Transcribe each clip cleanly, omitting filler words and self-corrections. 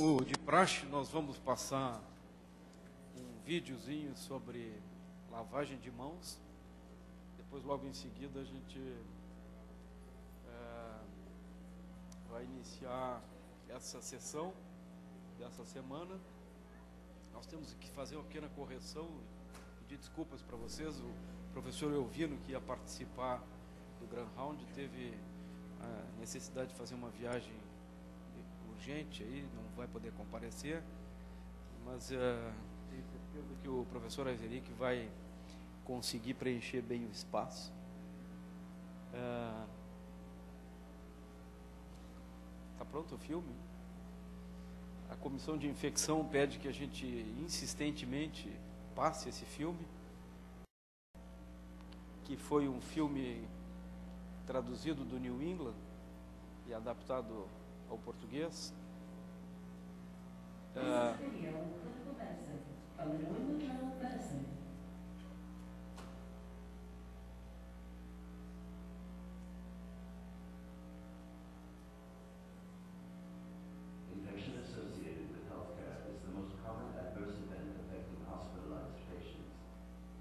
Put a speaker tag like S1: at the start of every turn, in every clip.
S1: Como de praxe, nós vamos passar um videozinho sobre lavagem de mãos. Depois, logo em seguida, a gente vai iniciar essa sessão dessa semana. Nós temos que fazer uma pequena correção, pedir desculpas para vocês. O professor Elvino, que ia participar do Grand Round, teve a necessidade de fazer uma viagem urgente, aí não vai poder comparecer, mas tenho certeza que o professor Aizeric vai conseguir preencher bem o espaço. Está pronto o filme? A comissão de infecção pede que a gente insistentemente passe esse filme, que foi um filme traduzido do New England e adaptado ao português.
S2: Infection associated with healthcare is the most common adverse event affecting hospitalized patients.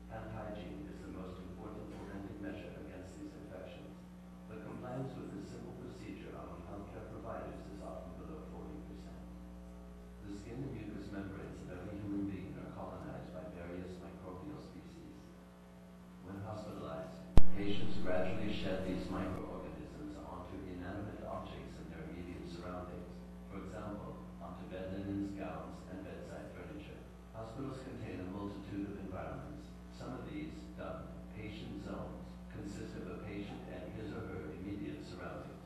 S2: Hand hygiene is the most important preventive measure against these infections. But compliance with this simple procedure among healthcare providers is often below 40%. The skin and mucous membranes of every human being are colonized by various microbial species. When hospitalized, patients gradually shed these microorganisms onto inanimate objects in their immediate surroundings. For example, onto bed linens, gowns, and bedside furniture. Hospitals contain a multitude of environments. Some of these, dubbed patient zones, consist of a patient and his or her immediate surroundings.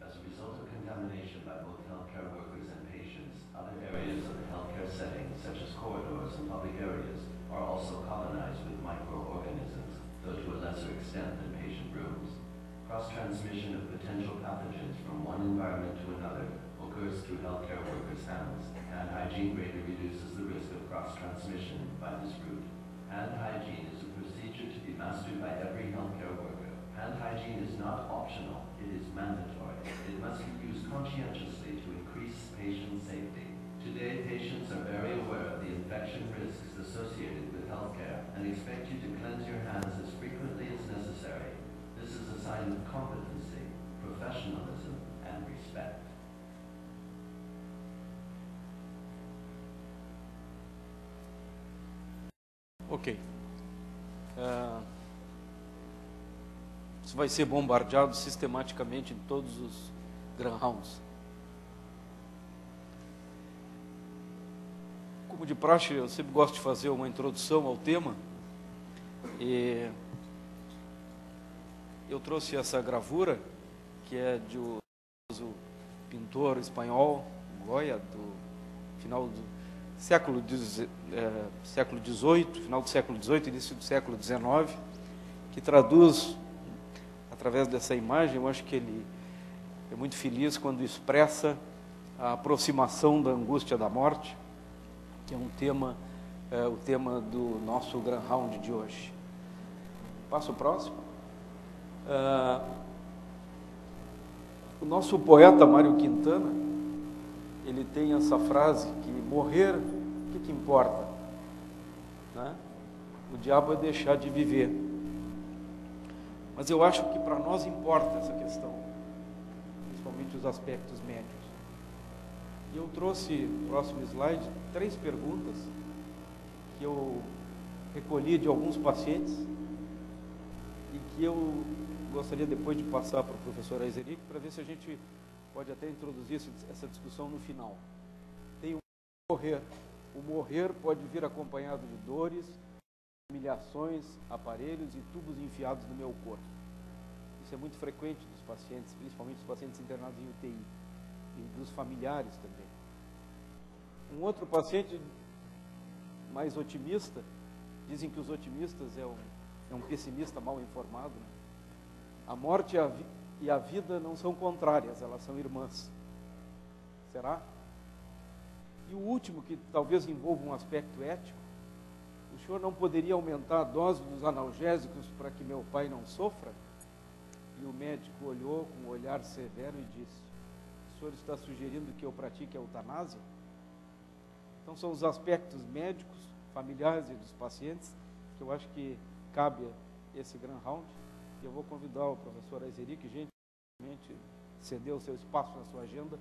S2: As a result of contamination by both healthcare workers and patients, other areas of the healthcare setting, such as corridors and public areas, are also colonized with microorganisms, though to a lesser extent than patient rooms. Cross-transmission of potential pathogens from one environment to another occurs through healthcare workers' hands. Hand hygiene greatly reduces the risk of cross-transmission by this route. Hand hygiene is a procedure to be mastered by every healthcare worker. Hand hygiene is not optional, it is mandatory. It must be used conscientiously to increase patient safety. Today, patients are very aware of the infection risks associated with healthcare and expect you to cleanse your hands as frequently as necessary. This is a sign of competency, professionalism, and respect.
S1: Ok. Isso vai ser bombardeado sistematicamente em todos os Grand Rounds. Como de praxe, eu sempre gosto de fazer uma introdução ao tema. E eu trouxe essa gravura, que é de um pintor espanhol, Goya, do final do século XVIII, final do século XVIII, início do século XIX, que traduz, através dessa imagem, eu acho que ele é muito feliz quando expressa a aproximação da angústia da morte, que é um tema, o tema do nosso Grand Round de hoje. Passo o próximo. O nosso poeta Mário Quintana, ele tem essa frase que morrer, o que importa? Né? O diabo é deixar de viver. Mas eu acho que para nós importa essa questão, principalmente os aspectos médicos. E eu trouxe, no próximo slide, 3 perguntas que eu recolhi de alguns pacientes e que eu gostaria depois de passar para o professor Aizeric para ver se a gente pode até introduzir essa discussão no final. Tem o morrer. O morrer pode vir acompanhado de dores, humilhações, aparelhos e tubos enfiados no meu corpo. Isso é muito frequente dos pacientes, principalmente dos pacientes internados em UTI e dos familiares também. Um outro paciente mais otimista, dizem que os otimistas é um pessimista mal informado, né? A morte e a vida não são contrárias, elas são irmãs. Será? E o último, que talvez envolva um aspecto ético, o senhor não poderia aumentar a dose dos analgésicos para que meu pai não sofra? E o médico olhou com um olhar severo e disse: o senhor está sugerindo que eu pratique a eutanásia? Então, são os aspectos médicos, familiares e dos pacientes que eu acho que cabe esse Grand Round. E eu vou convidar o professor Azeri, que gentilmente cedeu o seu espaço na sua agenda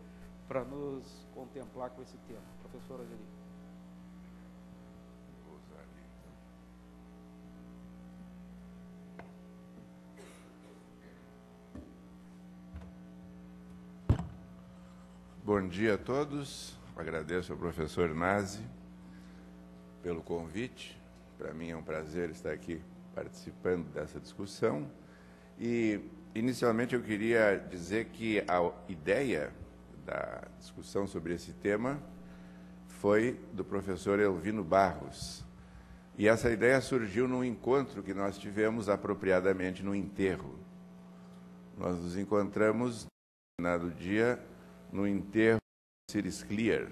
S1: para nos contemplar com esse tema. Professor Azeri.
S3: Bom dia a todos. Agradeço ao professor Nazi pelo convite. Para mim é um prazer estar aqui participando dessa discussão. E, inicialmente, eu queria dizer que a ideia da discussão sobre esse tema foi do professor Elvino Barros. E essa ideia surgiu num encontro que nós tivemos apropriadamente no enterro. Nós nos encontramos, no determinado dia, no enterro de Cyrus Clear.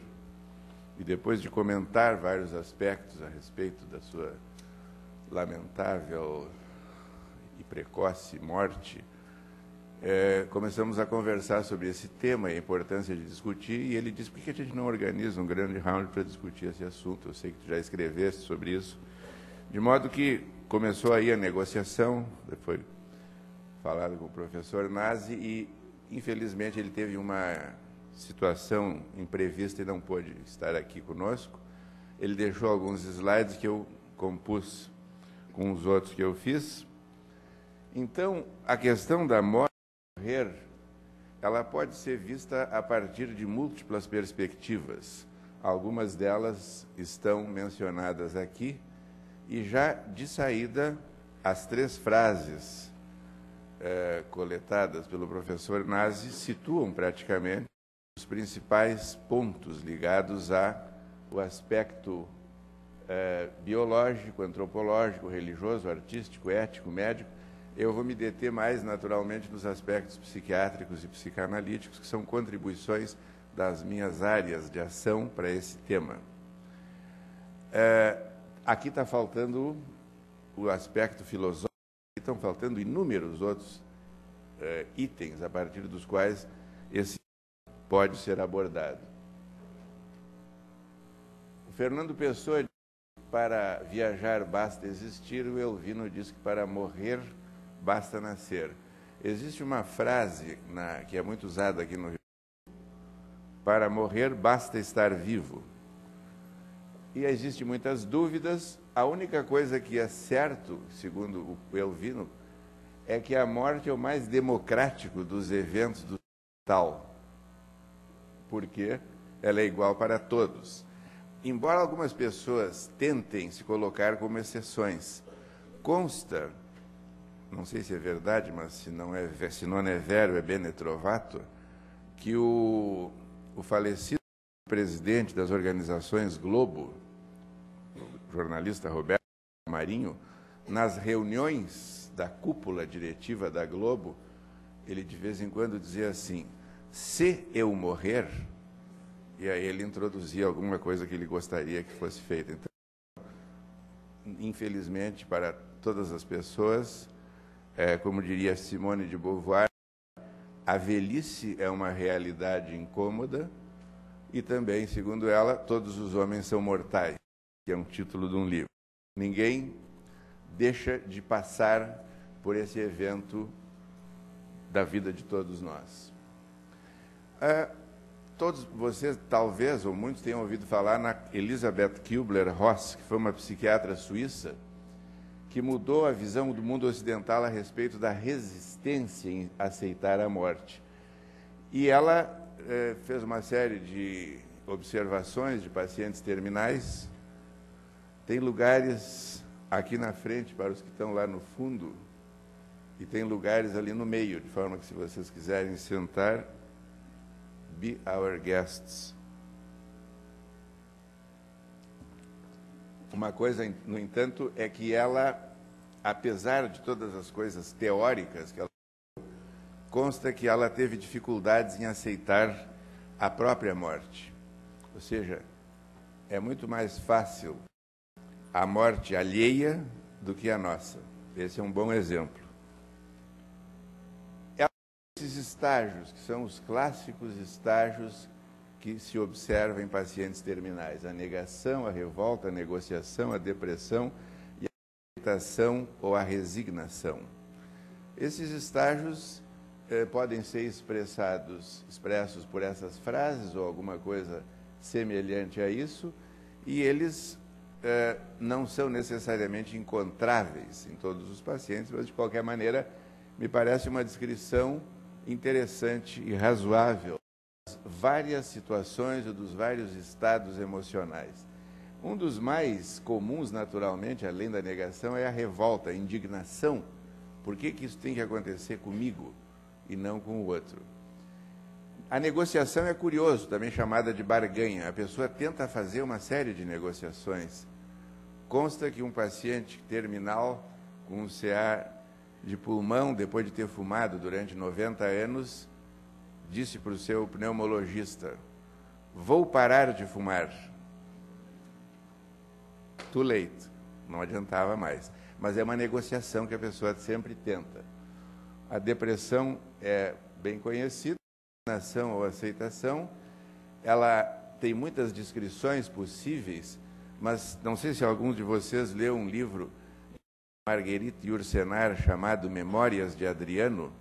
S3: E depois de comentar vários aspectos a respeito da sua lamentável e precoce morte, começamos a conversar sobre esse tema e a importância de discutir, e ele disse: por que a gente não organiza um grande round para discutir esse assunto? Eu sei que tu já escreveste sobre isso. De modo que começou aí a negociação, foi falado com o professor Nazi, e infelizmente ele teve uma situação imprevista e não pôde estar aqui conosco. Ele deixou alguns slides que eu compus com os outros que eu fiz. Então, a questão da morte, morrer, ela pode ser vista a partir de múltiplas perspectivas. Algumas delas estão mencionadas aqui, e já de saída, as 3 frases coletadas pelo professor Nazi situam praticamente os principais pontos ligados ao aspecto biológico, antropológico, religioso, artístico, ético, médico. Eu vou me deter mais, naturalmente, nos aspectos psiquiátricos e psicanalíticos, que são contribuições das minhas áreas de ação para esse tema. Aqui está faltando o aspecto filosófico, estão faltando inúmeros outros itens a partir dos quais esse pode ser abordado. O Fernando Pessoa diz que para viajar basta existir, o Elvino diz que para morrer basta nascer. Existe uma frase que é muito usada aqui no Rio: para morrer basta estar vivo. E existem muitas dúvidas. A única coisa que é certo, segundo o Elvino, é que a morte é o mais democrático dos eventos do tal, porque ela é igual para todos. Embora algumas pessoas tentem se colocar como exceções, consta, não sei se é verdade, mas se não é vero, é bene trovato, que o falecido presidente das organizações Globo, o jornalista Roberto Marinho, nas reuniões da cúpula diretiva da Globo, ele de vez em quando dizia assim: se eu morrer, e aí ele introduzia alguma coisa que ele gostaria que fosse feita. Então, infelizmente, para todas as pessoas, como diria Simone de Beauvoir, a velhice é uma realidade incômoda, e também, segundo ela, todos os homens são mortais, que é um título de um livro. Ninguém deixa de passar por esse evento da vida de todos nós. Todos vocês, talvez, ou muitos, tenham ouvido falar na Elisabeth Kübler-Ross, que foi uma psiquiatra suíça, que mudou a visão do mundo ocidental a respeito da resistência em aceitar a morte. E ela fez uma série de observações de pacientes terminais. Tem lugares aqui na frente para os que estão lá no fundo, e tem lugares ali no meio, de forma que, se vocês quiserem sentar, be our guests. Uma coisa, no entanto, é que ela, apesar de todas as coisas teóricas que ela consta que ela teve dificuldades em aceitar a própria morte. Ou seja, é muito mais fácil a morte alheia do que a nossa. Esse é um bom exemplo. Esses estágios, que são os clássicos estágios que se observa em pacientes terminais: a negação, a revolta, a negociação, a depressão e a aceitação ou a resignação. Esses estágios podem ser expressos por essas frases ou alguma coisa semelhante a isso, e eles não são necessariamente encontráveis em todos os pacientes, mas, de qualquer maneira, me parece uma descrição interessante e razoável das várias situações ou dos vários estados emocionais. Um dos mais comuns, naturalmente, além da negação, é a revolta, a indignação. Por que isso tem que acontecer comigo e não com o outro? A negociação é curioso, também chamada de barganha. A pessoa tenta fazer uma série de negociações. Consta que um paciente terminal com um CA de pulmão, depois de ter fumado durante 90 anos, disse para o seu pneumologista: vou parar de fumar. Too late. Não adiantava mais. Mas é uma negociação que a pessoa sempre tenta. A depressão é bem conhecida, a resignação ou aceitação. Ela tem muitas descrições possíveis, mas não sei se alguns de vocês leu um livro de Marguerite Yourcenar chamado Memórias de Adriano,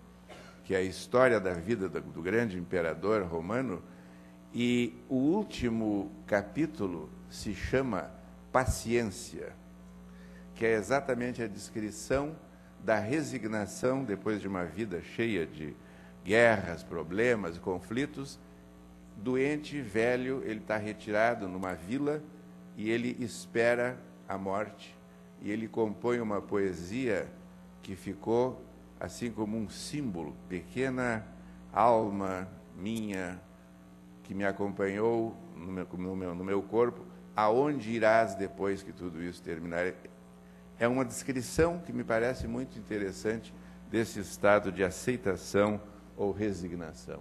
S3: que é a história da vida do grande imperador romano, e o último capítulo se chama Paciência, que é exatamente a descrição da resignação depois de uma vida cheia de guerras, problemas e conflitos. Doente, velho, ele está retirado numa vila e ele espera a morte, e ele compõe uma poesia que ficou assim como um símbolo: pequena alma minha que me acompanhou no meu corpo, aonde irás depois que tudo isso terminar? É uma descrição que me parece muito interessante desse estado de aceitação ou resignação.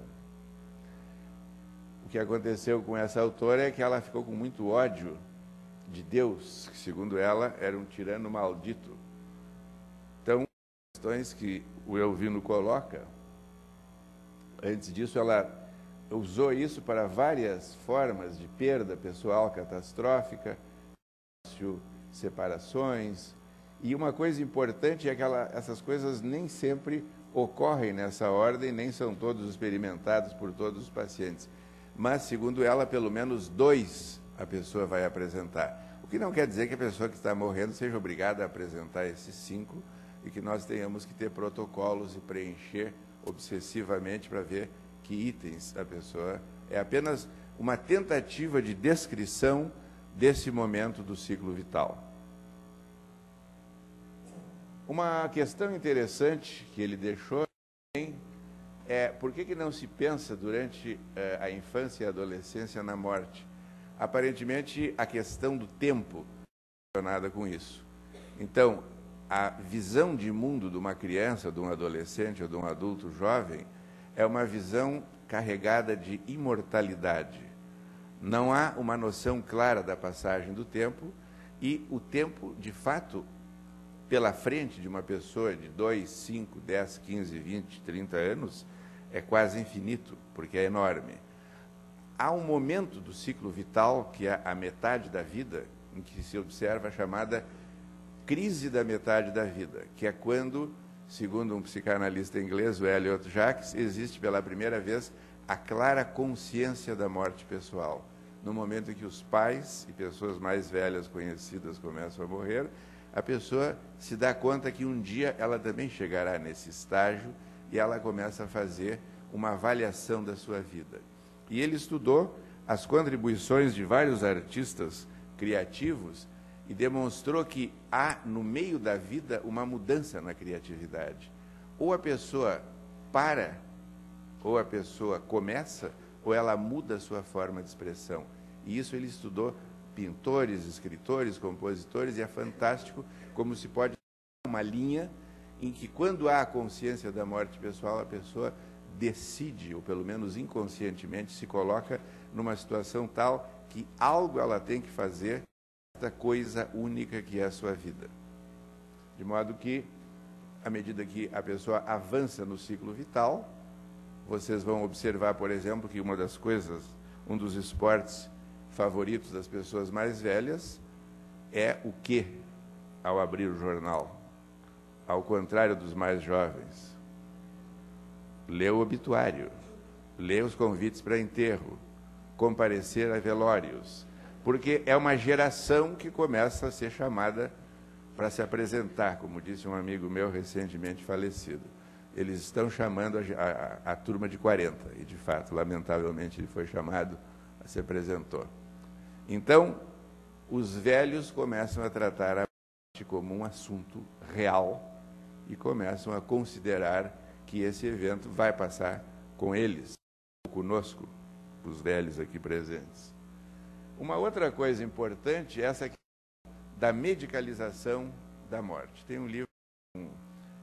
S3: O que aconteceu com essa autora é que ela ficou com muito ódio de Deus, que, segundo ela, era um tirano maldito. Então, as questões que o Elvino coloca, antes disso, ela usou isso para várias formas de perda pessoal catastrófica, separações. E uma coisa importante é que essas coisas nem sempre ocorrem nessa ordem, nem são todos experimentados por todos os pacientes. Mas, segundo ela, pelo menos 2 a pessoa vai apresentar. O que não quer dizer que a pessoa que está morrendo seja obrigada a apresentar esses 5 e que nós tenhamos que ter protocolos e preencher obsessivamente para ver que itens a pessoa... É apenas uma tentativa de descrição desse momento do ciclo vital. Uma questão interessante que ele deixou é por que não se pensa durante a infância e a adolescência na morte? Aparentemente, a questão do tempo é relacionada com isso. Então, a visão de mundo de uma criança, de um adolescente ou de um adulto jovem é uma visão carregada de imortalidade. Não há uma noção clara da passagem do tempo, e o tempo, de fato, pela frente de uma pessoa de 2, 5, 10, 15, 20, 30 anos, é quase infinito, porque é enorme. Há um momento do ciclo vital, que é a metade da vida, em que se observa a chamada crise da metade da vida, que é quando, segundo um psicanalista inglês, o Elliot Jacques, existe pela primeira vez a clara consciência da morte pessoal. No momento em que os pais e pessoas mais velhas conhecidas começam a morrer, a pessoa se dá conta que um dia ela também chegará nesse estágio e ela começa a fazer uma avaliação da sua vida. E ele estudou as contribuições de vários artistas criativos e demonstrou que há, no meio da vida, uma mudança na criatividade. Ou a pessoa para, ou a pessoa começa, ou ela muda a sua forma de expressão. E isso ele estudou pintores, escritores, compositores, e é fantástico como se pode ter uma linha em que, quando há a consciência da morte pessoal, a pessoa decide, ou pelo menos inconscientemente, se coloca numa situação tal que algo ela tem que fazer esta coisa única que é a sua vida. De modo que, à medida que a pessoa avança no ciclo vital, vocês vão observar, por exemplo, que uma das coisas um dos esportes favoritos das pessoas mais velhas é o quê ao abrir o jornal? Ao contrário dos mais jovens, lê o obituário, lê os convites para enterro, comparecer a velórios, porque é uma geração que começa a ser chamada para se apresentar, como disse um amigo meu recentemente falecido. Eles estão chamando a turma de 40, e de fato, lamentavelmente, ele foi chamado, se apresentou. Então, os velhos começam a tratar a morte como um assunto real e começam a considerar que esse evento vai passar com eles, conosco, os velhos aqui presentes. Uma outra coisa importante é essa aqui, da medicalização da morte. Tem um livro de um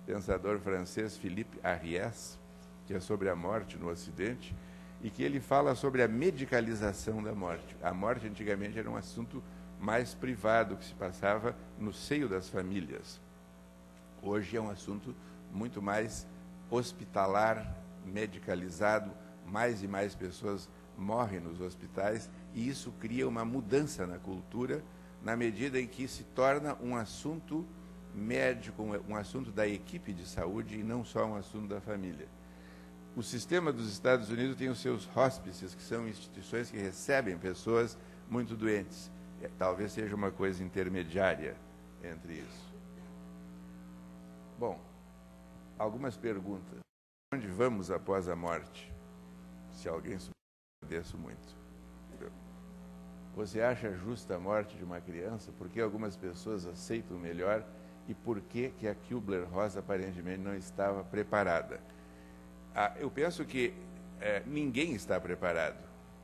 S3: pensador francês, Philippe Ariès, que é sobre a morte no Ocidente, e que ele fala sobre a medicalização da morte. A morte antigamente era um assunto mais privado, que se passava no seio das famílias. Hoje é um assunto muito mais hospitalar, medicalizado, mais e mais pessoas morrem nos hospitais, e isso cria uma mudança na cultura, na medida em que se torna um assunto médico, um assunto da equipe de saúde e não só um assunto da família. O sistema dos Estados Unidos tem os seus hospices, que são instituições que recebem pessoas muito doentes. Talvez seja uma coisa intermediária entre isso. Bom, algumas perguntas. Onde vamos após a morte? Se alguém souber, agradeço muito. Você acha justa a morte de uma criança? Por que algumas pessoas aceitam melhor e por que a Kübler-Ross aparentemente não estava preparada? Eu penso que ninguém está preparado.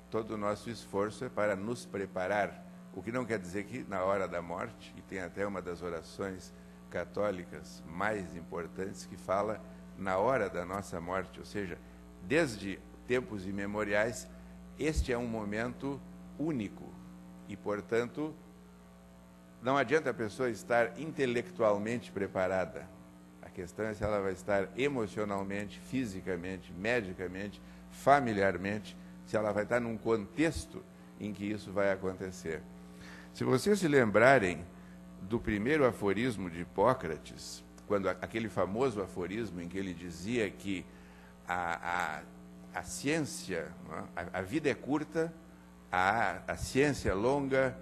S3: Todo o nosso esforço é para nos preparar, o que não quer dizer que na hora da morte, e tem até uma das orações católicas mais importantes que fala na hora da nossa morte, ou seja, desde tempos imemoriais, este é um momento único e, portanto, não adianta a pessoa estar intelectualmente preparada. A questão é se ela vai estar emocionalmente, fisicamente, medicamente, familiarmente, se ela vai estar num contexto em que isso vai acontecer. Se vocês se lembrarem do primeiro aforismo de Hipócrates, quando aquele famoso aforismo em que ele dizia que a ciência, a vida é curta, a ciência é longa,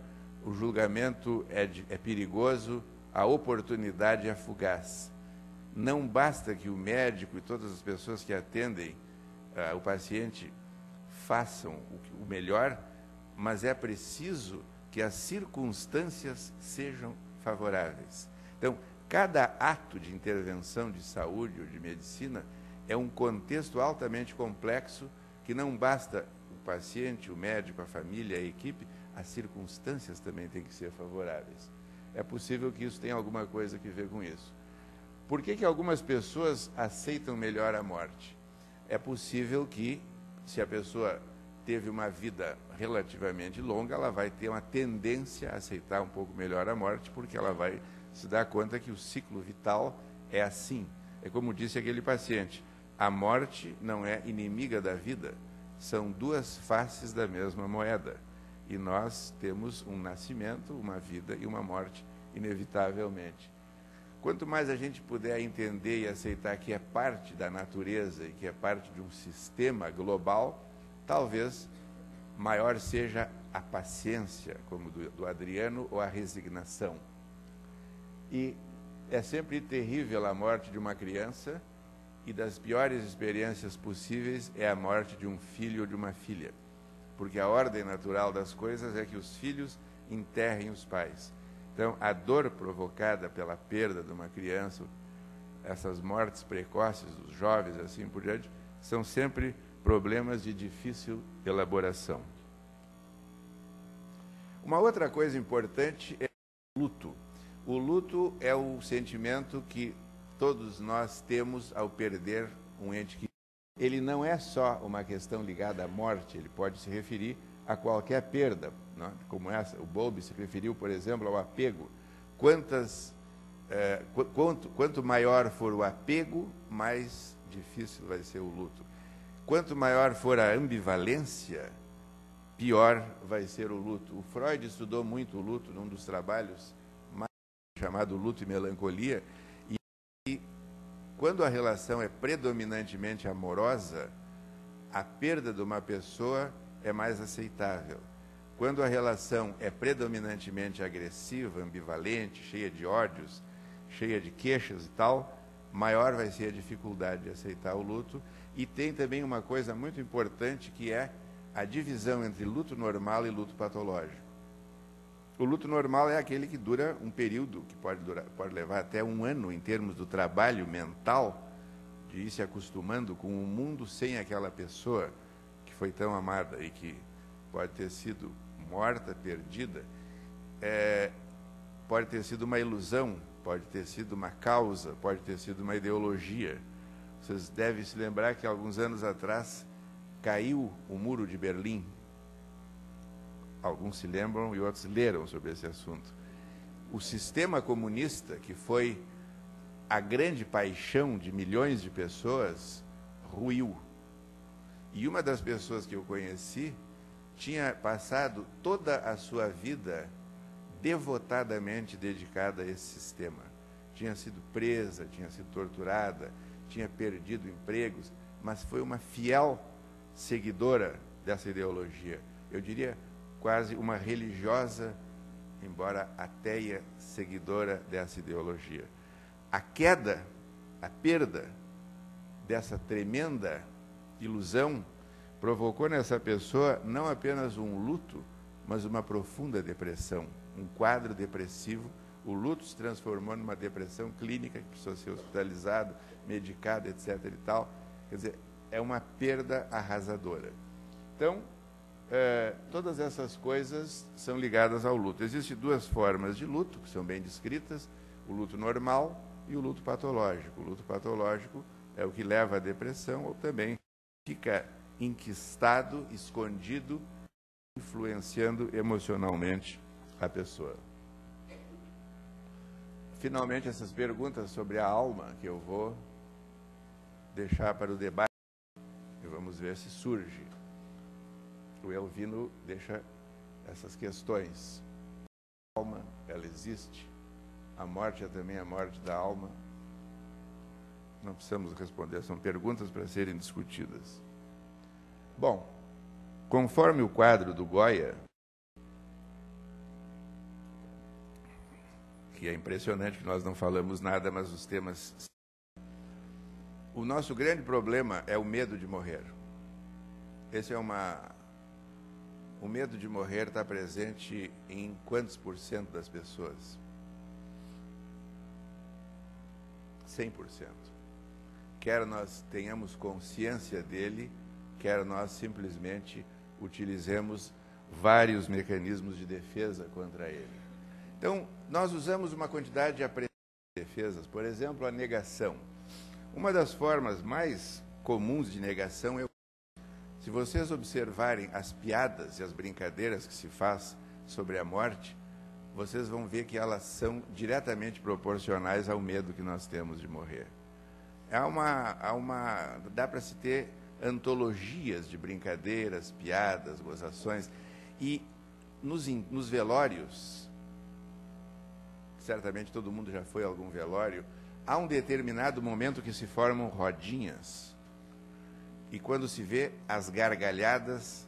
S3: o julgamento é perigoso, a oportunidade é fugaz. Não basta que o médico e todas as pessoas que atendem o paciente façam o melhor, mas é preciso que as circunstâncias sejam favoráveis. Então, cada ato de intervenção de saúde ou de medicina é um contexto altamente complexo que não basta o paciente, o médico, a família, a equipe, as circunstâncias também têm que ser favoráveis. É possível que isso tenha alguma coisa que ver com isso. Por que algumas pessoas aceitam melhor a morte? É possível que, se a pessoa teve uma vida relativamente longa, ela vai ter uma tendência a aceitar um pouco melhor a morte, porque ela vai se dar conta que o ciclo vital é assim. É como disse aquele paciente, a morte não é inimiga da vida, são duas faces da mesma moeda. E nós temos um nascimento, uma vida e uma morte, inevitavelmente. Quanto mais a gente puder entender e aceitar que é parte da natureza e que é parte de um sistema global, talvez maior seja a paciência, como do Adriano, ou a resignação. E é sempre terrível a morte de uma criança, e das piores experiências possíveis é a morte de um filho ou de uma filha, porque a ordem natural das coisas é que os filhos enterrem os pais. Então, a dor provocada pela perda de uma criança, essas mortes precoces dos jovens, assim por diante, são sempre problemas de difícil elaboração. Uma outra coisa importante é o luto. O luto é o sentimento que todos nós temos ao perder um ente querido. Ele não é só uma questão ligada à morte, ele pode se referir a qualquer perda, né? Como essa. O Bowlby se referiu, por exemplo, ao apego. Quanto maior for o apego, mais difícil vai ser o luto. Quanto maior for a ambivalência, pior vai ser o luto. O Freud estudou muito o luto num dos trabalhos mais chamado Luto e Melancolia, e quando a relação é predominantemente amorosa, a perda de uma pessoa é mais aceitável. Quando a relação é predominantemente agressiva, ambivalente, cheia de ódios, cheia de queixas e tal, maior vai ser a dificuldade de aceitar o luto. E tem também uma coisa muito importante, que é a divisão entre luto normal e luto patológico. O luto normal é aquele que dura um período, que pode levar até um ano, em termos do trabalho mental, de ir se acostumando com um mundo sem aquela pessoa que foi tão amada e que pode ter sido morta, perdida, pode ter sido uma ilusão, pode ter sido uma causa, pode ter sido uma ideologia. Vocês devem se lembrar que alguns anos atrás caiu o Muro de Berlim. Alguns se lembram e outros leram sobre esse assunto. O sistema comunista, que foi a grande paixão de milhões de pessoas, ruiu. E uma das pessoas que eu conheci tinha passado toda a sua vida devotadamente dedicada a esse sistema. Tinha sido presa, tinha sido torturada, tinha perdido empregos, mas foi uma fiel seguidora dessa ideologia. Eu diria quase uma religiosa, embora ateia, seguidora dessa ideologia. A queda, a perda dessa tremenda ilusão provocou nessa pessoa não apenas um luto, mas uma profunda depressão, um quadro depressivo. O luto se transformou numa depressão clínica, que precisou ser hospitalizado, medicado, etc. e tal. Quer dizer, é uma perda arrasadora. Então, todas essas coisas são ligadas ao luto. Existem duas formas de luto, que são bem descritas: o luto normal e o luto patológico. O luto patológico é o que leva à depressão, ou também fica enquistado, escondido, influenciando emocionalmente a pessoa. Finalmente, essas perguntas sobre a alma, que eu vou deixar para o debate, e vamos ver se surge. O Elvino deixa essas questões. A alma, ela existe? A morte é também a morte da alma? Não precisamos responder, são perguntas para serem discutidas. Bom, conforme o quadro do Goya, que é impressionante que nós não falamos nada, mas os temas... O nosso grande problema é o medo de morrer. Esse é O medo de morrer está presente em quantos por cento das pessoas? 100%. Quer nós tenhamos consciência dele, quer nós simplesmente utilizemos vários mecanismos de defesa contra ele. Então, nós usamos uma quantidade de defesas, por exemplo, a negação. Uma das formas mais comuns de negação é, se vocês observarem as piadas e as brincadeiras que se faz sobre a morte, vocês vão ver que elas são diretamente proporcionais ao medo que nós temos de morrer. Dá para se ter antologias de brincadeiras, piadas, gozações, e nos velórios, certamente todo mundo já foi a algum velório, há um determinado momento que se formam rodinhas, e quando se vê, as gargalhadas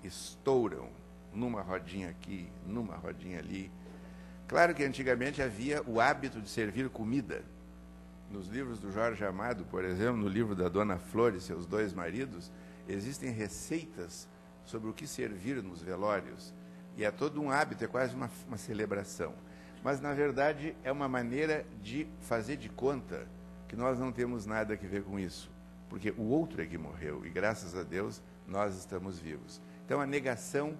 S3: estouram, numa rodinha aqui, numa rodinha ali. Claro que antigamente havia o hábito de servir comida. Nos livros do Jorge Amado, por exemplo, no livro da Dona Flor e seus dois maridos, existem receitas sobre o que servir nos velórios. E é todo um hábito, é quase uma celebração. Mas, na verdade, é uma maneira de fazer de conta que nós não temos nada a ver com isso. Porque o outro é que morreu e, graças a Deus, nós estamos vivos. Então, a negação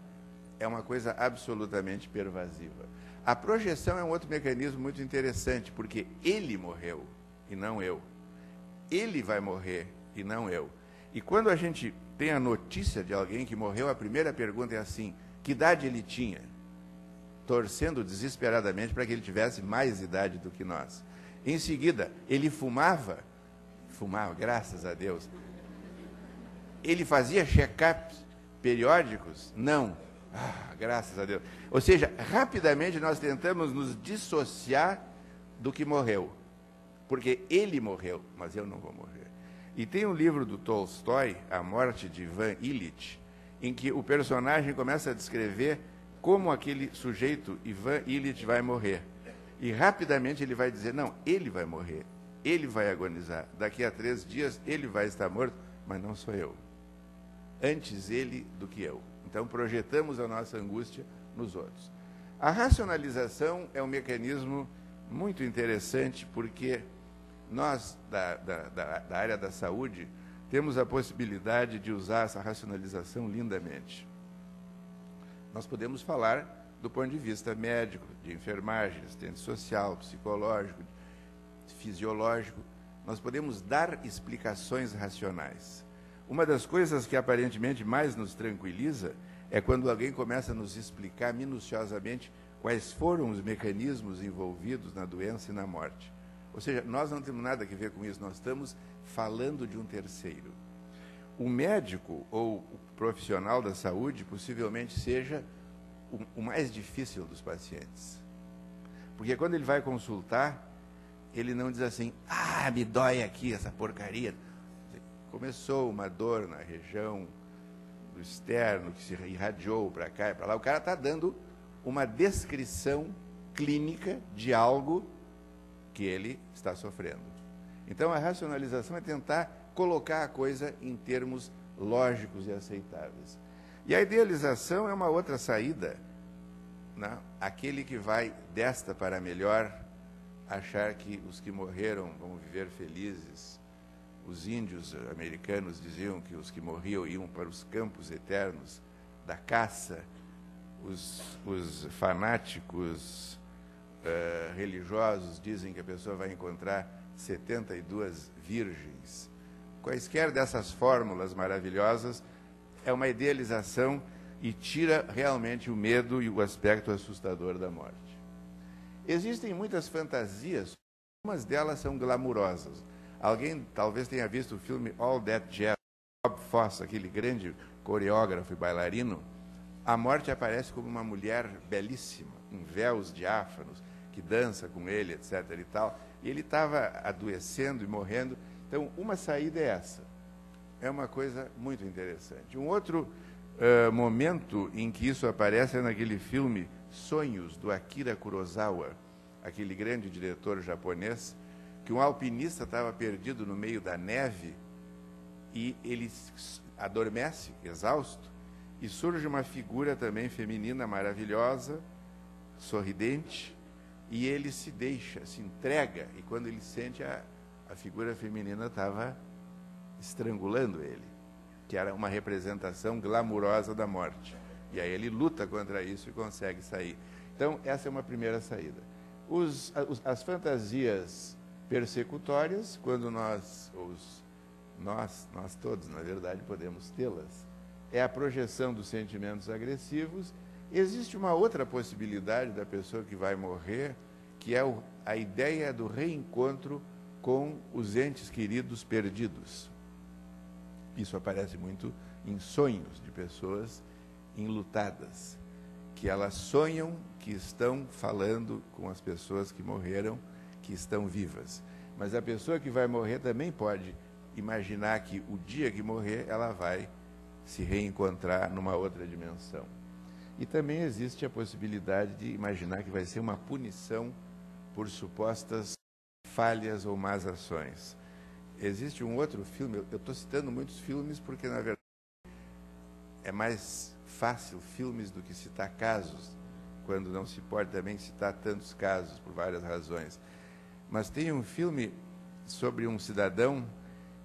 S3: é uma coisa absolutamente pervasiva. A projeção é um outro mecanismo muito interessante, porque ele morreu e não eu. Ele vai morrer e não eu. E quando a gente tem a notícia de alguém que morreu, a primeira pergunta é assim: que idade ele tinha? Torcendo desesperadamente para que ele tivesse mais idade do que nós. Em seguida, ele fumava, graças a Deus. Ele fazia check-up periódicos? Não. Graças a Deus. Ou seja, rapidamente nós tentamos nos dissociar do que morreu. Porque ele morreu, mas eu não vou morrer. E tem um livro do Tolstói, A Morte de Ivan Ilitch, em que o personagem começa a descrever como aquele sujeito, Ivan Ilitch, vai morrer. E rapidamente ele vai dizer, não, ele vai morrer, ele vai agonizar. Daqui a 3 dias ele vai estar morto, mas não sou eu. Antes ele do que eu. Então projetamos a nossa angústia nos outros. A racionalização é um mecanismo muito interessante, porque nós, da área da saúde, temos a possibilidade de usar essa racionalização lindamente. Nós podemos falar do ponto de vista médico, de enfermagem, assistente social, psicológico, fisiológico. Nós podemos dar explicações racionais. Uma das coisas que aparentemente mais nos tranquiliza é quando alguém começa a nos explicar minuciosamente quais foram os mecanismos envolvidos na doença e na morte. Ou seja, nós não temos nada a ver com isso, nós estamos falando de um terceiro. O médico ou o profissional da saúde possivelmente seja o mais difícil dos pacientes. Porque quando ele vai consultar, ele não diz assim, me dói aqui essa porcaria. Começou uma dor na região do externo, que se irradiou para cá e para lá. O cara está dando uma descrição clínica de algo que ele está sofrendo. Então, a racionalização é tentar colocar a coisa em termos lógicos e aceitáveis. E a idealização é uma outra saída, né? Aquele que vai desta para melhor, achar que os que morreram vão viver felizes. Os índios americanos diziam que os que morriam iam para os campos eternos da caça. Os fanáticos religiosos dizem que a pessoa vai encontrar 72 virgens. Quaisquer dessas fórmulas maravilhosas é uma idealização e tira realmente o medo e o aspecto assustador da morte. Existem muitas fantasias, algumas delas são glamourosas. Alguém talvez tenha visto o filme All That Jazz, Bob Fosse, aquele grande coreógrafo e bailarino. A morte aparece como uma mulher belíssima, em véus diáfanos, que dança com ele, etc. e tal. E ele estava adoecendo e morrendo. Então, uma saída é essa. É uma coisa muito interessante. Um outro momento em que isso aparece é naquele filme Sonhos, do Akira Kurosawa, aquele grande diretor japonês, que um alpinista estava perdido no meio da neve e ele adormece, exausto, e surge uma figura também feminina maravilhosa, sorridente, e ele se deixa, se entrega, e quando ele sente, a figura feminina estava estrangulando ele, que era uma representação glamurosa da morte. E aí ele luta contra isso e consegue sair. Então, essa é uma primeira saída. As fantasias persecutórias, quando nós todos, na verdade, podemos tê-las, é a projeção dos sentimentos agressivos. Existe uma outra possibilidade da pessoa que vai morrer, que é a ideia do reencontro com os entes queridos perdidos. Isso aparece muito em sonhos de pessoas enlutadas, que elas sonham que estão falando com as pessoas que morreram, que estão vivas. Mas a pessoa que vai morrer também pode imaginar que o dia que morrer ela vai se reencontrar numa outra dimensão. E também existe a possibilidade de imaginar que vai ser uma punição por supostas falhas ou más ações. Existe um outro filme, eu estou citando muitos filmes porque, na verdade, é mais fácil filmes do que citar casos, quando não se pode também citar tantos casos, por várias razões. Mas tem um filme sobre um cidadão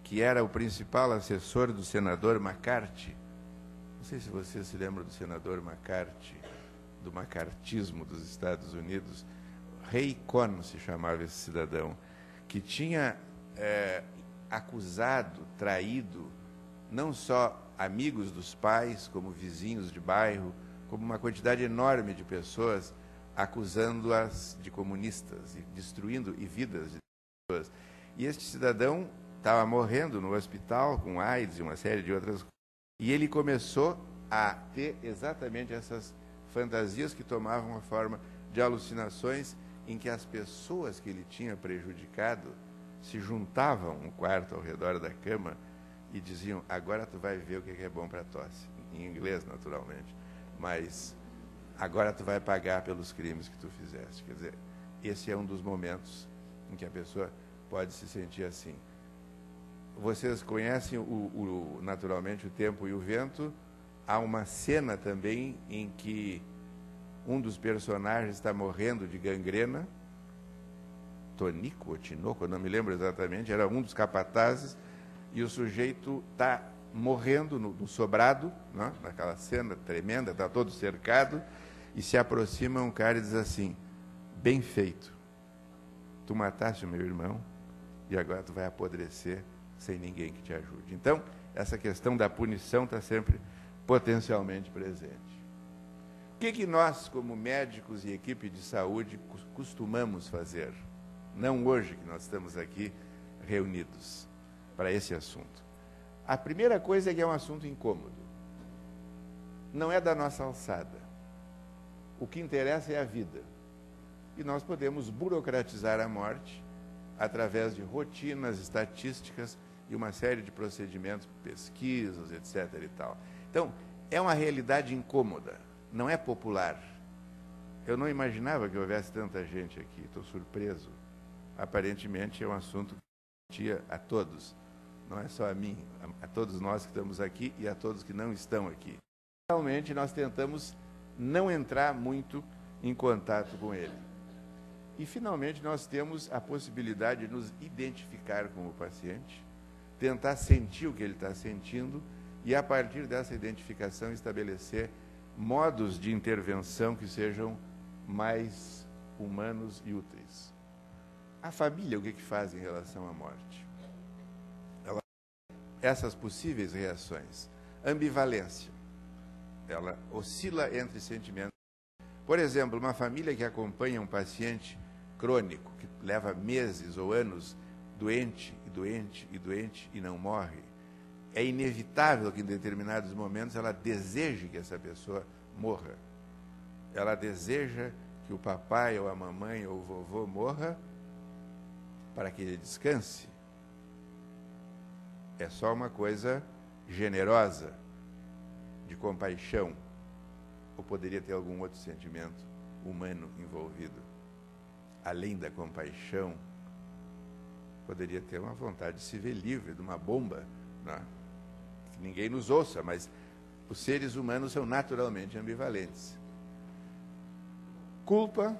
S3: que era o principal assessor do senador McCarthy. Não sei se você se lembra do senador McCarthy, do macartismo dos Estados Unidos. Ray Cohn se chamava esse cidadão, que tinha acusado, traído, não só amigos dos pais, como vizinhos de bairro, como uma quantidade enorme de pessoas, acusando-as de comunistas, e destruindo vidas de pessoas. E este cidadão estava morrendo no hospital com AIDS e uma série de outras coisas. E ele começou a ter exatamente essas fantasias que tomavam a forma de alucinações, em que as pessoas que ele tinha prejudicado se juntavam um quarto ao redor da cama e diziam: agora tu vai ver o que é bom para a tosse, em inglês naturalmente, mas agora tu vai pagar pelos crimes que tu fizeste. Quer dizer, esse é um dos momentos em que a pessoa pode se sentir assim. Vocês conhecem naturalmente o Tempo e o Vento. Há uma cena também em que um dos personagens está morrendo de gangrena, Tonico ou Tinoco, eu não me lembro exatamente, era um dos capatazes, e o sujeito está morrendo no sobrado, né, naquela cena tremenda, está todo cercado, e se aproxima um cara e diz assim: bem feito, tu mataste o meu irmão e agora tu vai apodrecer sem ninguém que te ajude. Então, essa questão da punição está sempre potencialmente presente. O que nós, como médicos e equipe de saúde, costumamos fazer? Não hoje que nós estamos aqui reunidos para esse assunto. A primeira coisa é que é um assunto incômodo. Não é da nossa alçada. O que interessa é a vida. E nós podemos burocratizar a morte através de rotinas, estatísticas e uma série de procedimentos, pesquisas, etc. e tal. Então, é uma realidade incômoda, não é popular. Eu não imaginava que houvesse tanta gente aqui, estou surpreso. Aparentemente é um assunto que tinha a todos, não é só a mim, a todos nós que estamos aqui e a todos que não estão aqui. Realmente nós tentamos não entrar muito em contato com ele. E finalmente nós temos a possibilidade de nos identificar com o paciente, tentar sentir o que ele está sentindo e, a partir dessa identificação, estabelecer modos de intervenção que sejam mais humanos e úteis. A família, o que faz em relação à morte? Essas possíveis reações. Ambivalência. Ela oscila entre sentimentos. Por exemplo, uma família que acompanha um paciente crônico, que leva meses ou anos doente, e doente, e doente, e não morre, é inevitável que em determinados momentos ela deseje que essa pessoa morra. Ela deseja que o papai, ou a mamãe, ou o vovô morra para que ele descanse. É só uma coisa generosa, de compaixão, ou poderia ter algum outro sentimento humano envolvido? Além da compaixão, poderia ter uma vontade de se ver livre de uma bomba, não é? Que ninguém nos ouça, mas os seres humanos são naturalmente ambivalentes. Culpa,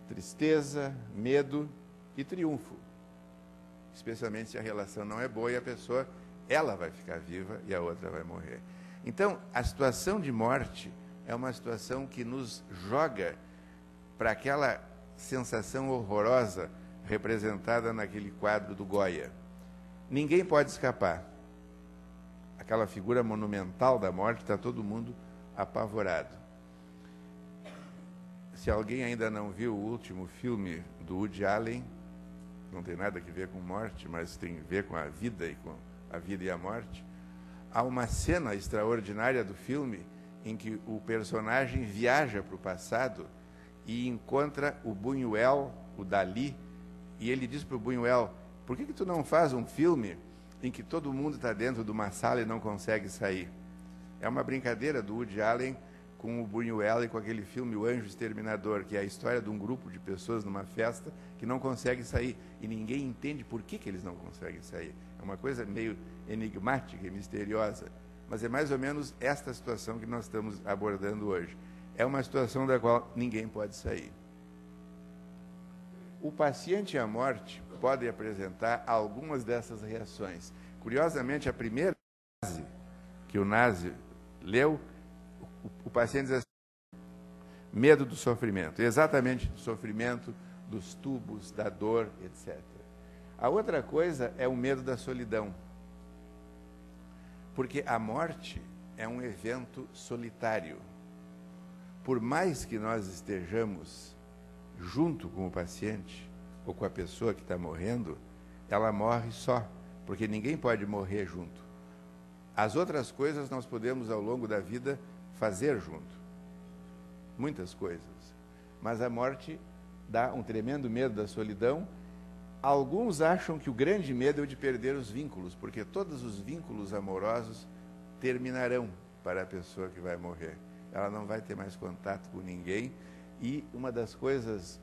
S3: tristeza, medo e triunfo. Especialmente se a relação não é boa e a pessoa, ela vai ficar viva e a outra vai morrer. Então, a situação de morte é uma situação que nos joga para aquela sensação horrorosa representada naquele quadro do Goya. Ninguém pode escapar. Aquela figura monumental da morte, está todo mundo apavorado. Se alguém ainda não viu o último filme do Woody Allen, não tem nada a ver com morte, mas tem a ver com a vida e a morte, há uma cena extraordinária do filme em que o personagem viaja para o passado e encontra o Buñuel, o Dalí, e ele diz para o Buñuel: por que tu não faz um filme em que todo mundo está dentro de uma sala e não consegue sair? É uma brincadeira do Woody Allen com o Buñuel e com aquele filme O Anjo Exterminador, que é a história de um grupo de pessoas numa festa que não consegue sair, e ninguém entende por que eles não conseguem sair. É uma coisa meio enigmática e misteriosa, mas é mais ou menos esta situação que nós estamos abordando hoje. É uma situação da qual ninguém pode sair. O paciente e a morte podem apresentar algumas dessas reações. Curiosamente, a primeira frase que o Nazi leu, o paciente diz assim: medo do sofrimento, exatamente do sofrimento, dos tubos, da dor, etc. A outra coisa é o medo da solidão, porque a morte é um evento solitário. Por mais que nós estejamos junto com o paciente ou com a pessoa que está morrendo, ela morre só, porque ninguém pode morrer junto. As outras coisas nós podemos, ao longo da vida, fazer junto. Muitas coisas. Mas a morte dá um tremendo medo da solidão. Alguns acham que o grande medo é o de perder os vínculos, porque todos os vínculos amorosos terminarão para a pessoa que vai morrer. Ela não vai ter mais contato com ninguém. E uma das coisas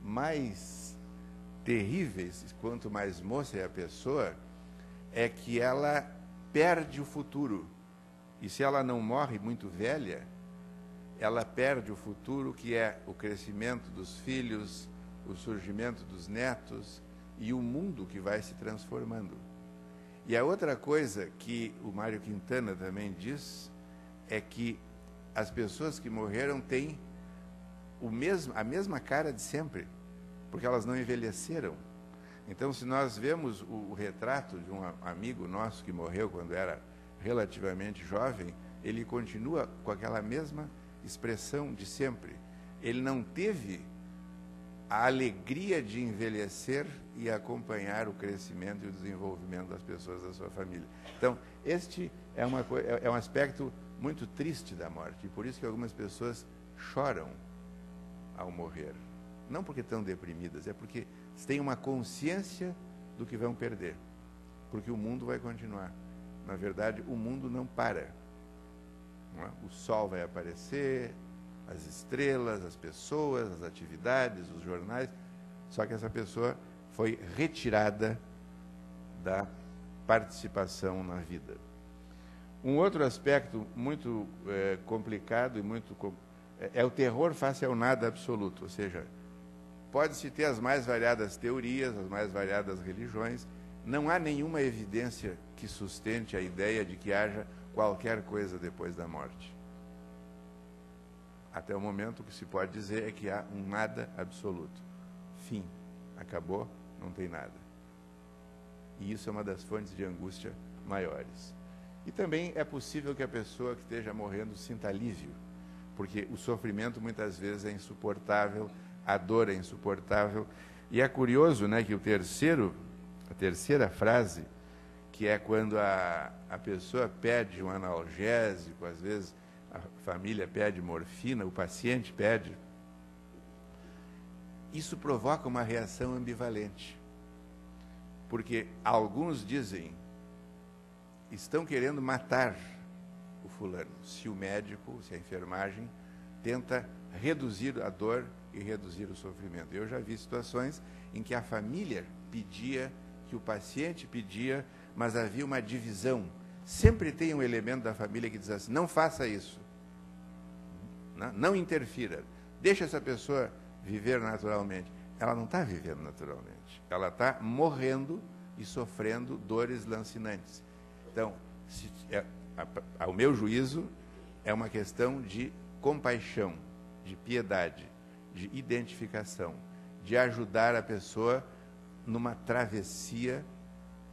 S3: mais terríveis, quanto mais moça é a pessoa, é que ela perde o futuro. E se ela não morre muito velha, ela perde o futuro, que é o crescimento dos filhos, o surgimento dos netos e o mundo que vai se transformando. E a outra coisa que o Mário Quintana também diz é que as pessoas que morreram têm a mesma cara de sempre, porque elas não envelheceram. Então, se nós vemos o retrato de um amigo nosso que morreu quando era relativamente jovem, ele continua com aquela mesma expressão de sempre. Ele não teve a alegria de envelhecer e acompanhar o crescimento e o desenvolvimento das pessoas da sua família. Então, este é um aspecto muito triste da morte, e por isso que algumas pessoas choram ao morrer. Não porque estão deprimidas, é porque têm uma consciência do que vão perder, porque o mundo vai continuar. Na verdade, o mundo não para. Não é? O sol vai aparecer, as estrelas, as pessoas, as atividades, os jornais, só que essa pessoa foi retirada da participação na vida. Um outro aspecto muito complicado e é o terror face ao nada absoluto, ou seja, pode-se ter as mais variadas teorias, as mais variadas religiões, não há nenhuma evidência que sustente a ideia de que haja qualquer coisa depois da morte. Até o momento, o que se pode dizer é que há um nada absoluto. Fim. Acabou, não tem nada. E isso é uma das fontes de angústia maiores. E também é possível que a pessoa que esteja morrendo sinta alívio, porque o sofrimento muitas vezes é insuportável, a dor é insuportável. E é curioso, né, que a terceira frase, que é quando a pessoa pede um analgésico, às vezes a família pede morfina, o paciente pede, isso provoca uma reação ambivalente. Porque alguns dizem, estão querendo matar o fulano, se o médico, se a enfermagem tenta reduzir a dor e reduzir o sofrimento. Eu já vi situações em que a família pedia, que o paciente pedia, mas havia uma divisão. Sempre tem um elemento da família que diz assim, não faça isso, não interfira, deixa essa pessoa viver naturalmente. Ela não está vivendo naturalmente, ela está morrendo e sofrendo dores lancinantes. Então, ao meu juízo, é uma questão de compaixão, de piedade, de identificação, de ajudar a pessoa numa travessia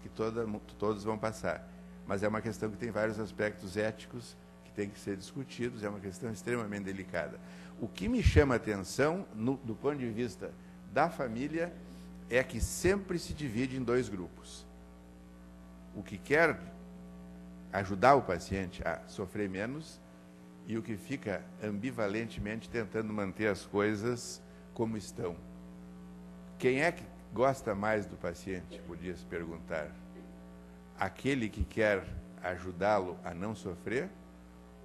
S3: que todos vão passar. Mas é uma questão que tem vários aspectos éticos que têm que ser discutidos, é uma questão extremamente delicada. O que me chama a atenção, do ponto de vista da família, é que sempre se divide em dois grupos. O que quer ajudar o paciente a sofrer menos e o que fica ambivalentemente tentando manter as coisas como estão. Quem é que gosta mais do paciente, podia se perguntar? Aquele que quer ajudá-lo a não sofrer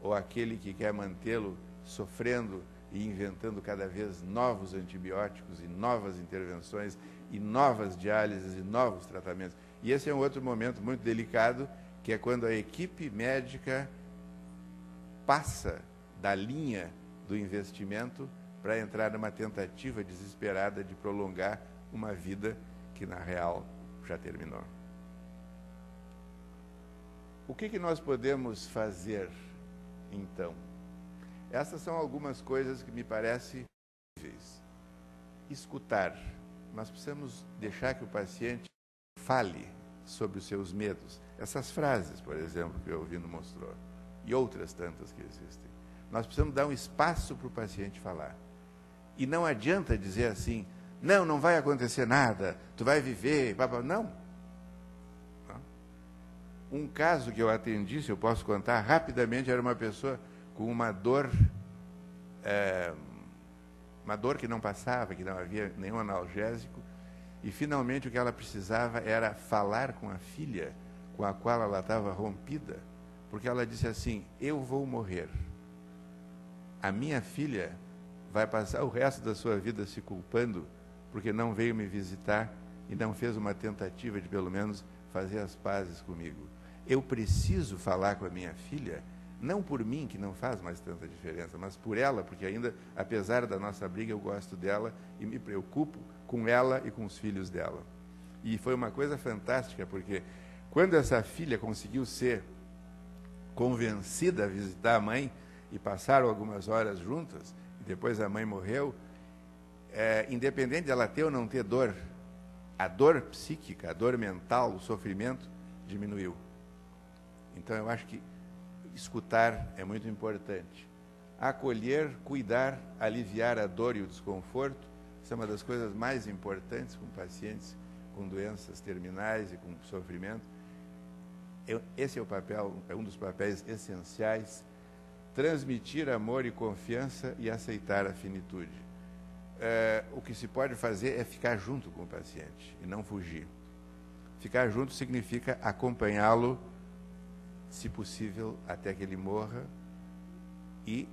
S3: ou aquele que quer mantê-lo sofrendo e inventando cada vez novos antibióticos e novas intervenções e novas diálises e novos tratamentos? E esse é um outro momento muito delicado, que é quando a equipe médica passa da linha do investimento para entrar numa tentativa desesperada de prolongar uma vida que, na real, já terminou. O que nós podemos fazer, então? Essas são algumas coisas que me parecem possíveis. Escutar. Nós precisamos deixar que o paciente fale sobre os seus medos. Essas frases, por exemplo, que o Elvino mostrou, e outras tantas que existem. Nós precisamos dar um espaço para o paciente falar. E não adianta dizer assim, não vai acontecer nada, tu vai viver, não. Um caso que eu atendi, se eu posso contar rapidamente, era uma pessoa com uma dor que não passava, que não havia nenhum analgésico, e finalmente o que ela precisava era falar com a filha, com a qual ela estava rompida, porque ela disse assim: eu vou morrer. A minha filha vai passar o resto da sua vida se culpando porque não veio me visitar e não fez uma tentativa de, pelo menos, fazer as pazes comigo. Eu preciso falar com a minha filha, não por mim, que não faz mais tanta diferença, mas por ela, porque ainda, apesar da nossa briga, eu gosto dela e me preocupo com ela e com os filhos dela. E foi uma coisa fantástica, porque quando essa filha conseguiu ser convencida a visitar a mãe, e passaram algumas horas juntas, e depois a mãe morreu, independente de ela ter ou não ter dor, a dor psíquica, a dor mental, o sofrimento diminuiu. Então eu acho que escutar é muito importante. Acolher, cuidar, aliviar a dor e o desconforto, isso é uma das coisas mais importantes com pacientes com doenças terminais e com sofrimento. Esse é o papel, é um dos papéis essenciais. Transmitir amor e confiança e aceitar a finitude. O que se pode fazer é ficar junto com o paciente e não fugir. Ficar junto significa acompanhá-lo, se possível, até que ele morra. E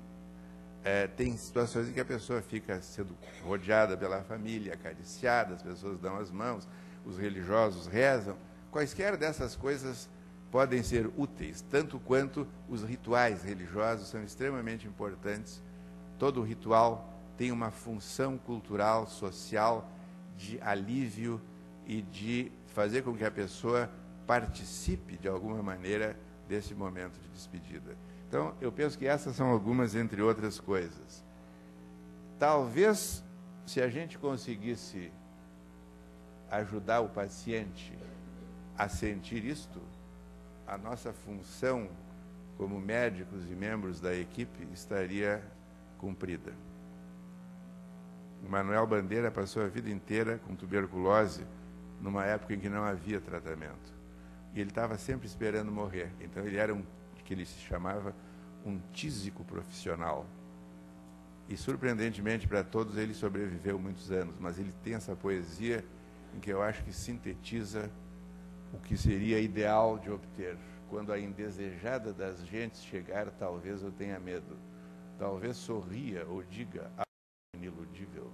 S3: tem situações em que a pessoa fica sendo rodeada pela família, acariciada, as pessoas dão as mãos, os religiosos rezam. Quaisquer dessas coisas podem ser úteis, tanto quanto os rituais religiosos são extremamente importantes. Todo ritual tem uma função cultural, social, de alívio e de fazer com que a pessoa participe, de alguma maneira, desse momento de despedida. Então, eu penso que essas são algumas, entre outras coisas. Talvez, se a gente conseguisse ajudar o paciente a sentir isto, a nossa função como médicos e membros da equipe estaria cumprida. O Manuel Bandeira passou a vida inteira com tuberculose, numa época em que não havia tratamento. E ele estava sempre esperando morrer. Então ele era que ele se chamava um tísico profissional. E surpreendentemente para todos ele sobreviveu muitos anos, mas ele tem essa poesia em que eu acho que sintetiza o que seria ideal de obter. Quando a indesejada das gentes chegar, talvez eu tenha medo. Talvez sorria ou diga, iniludível: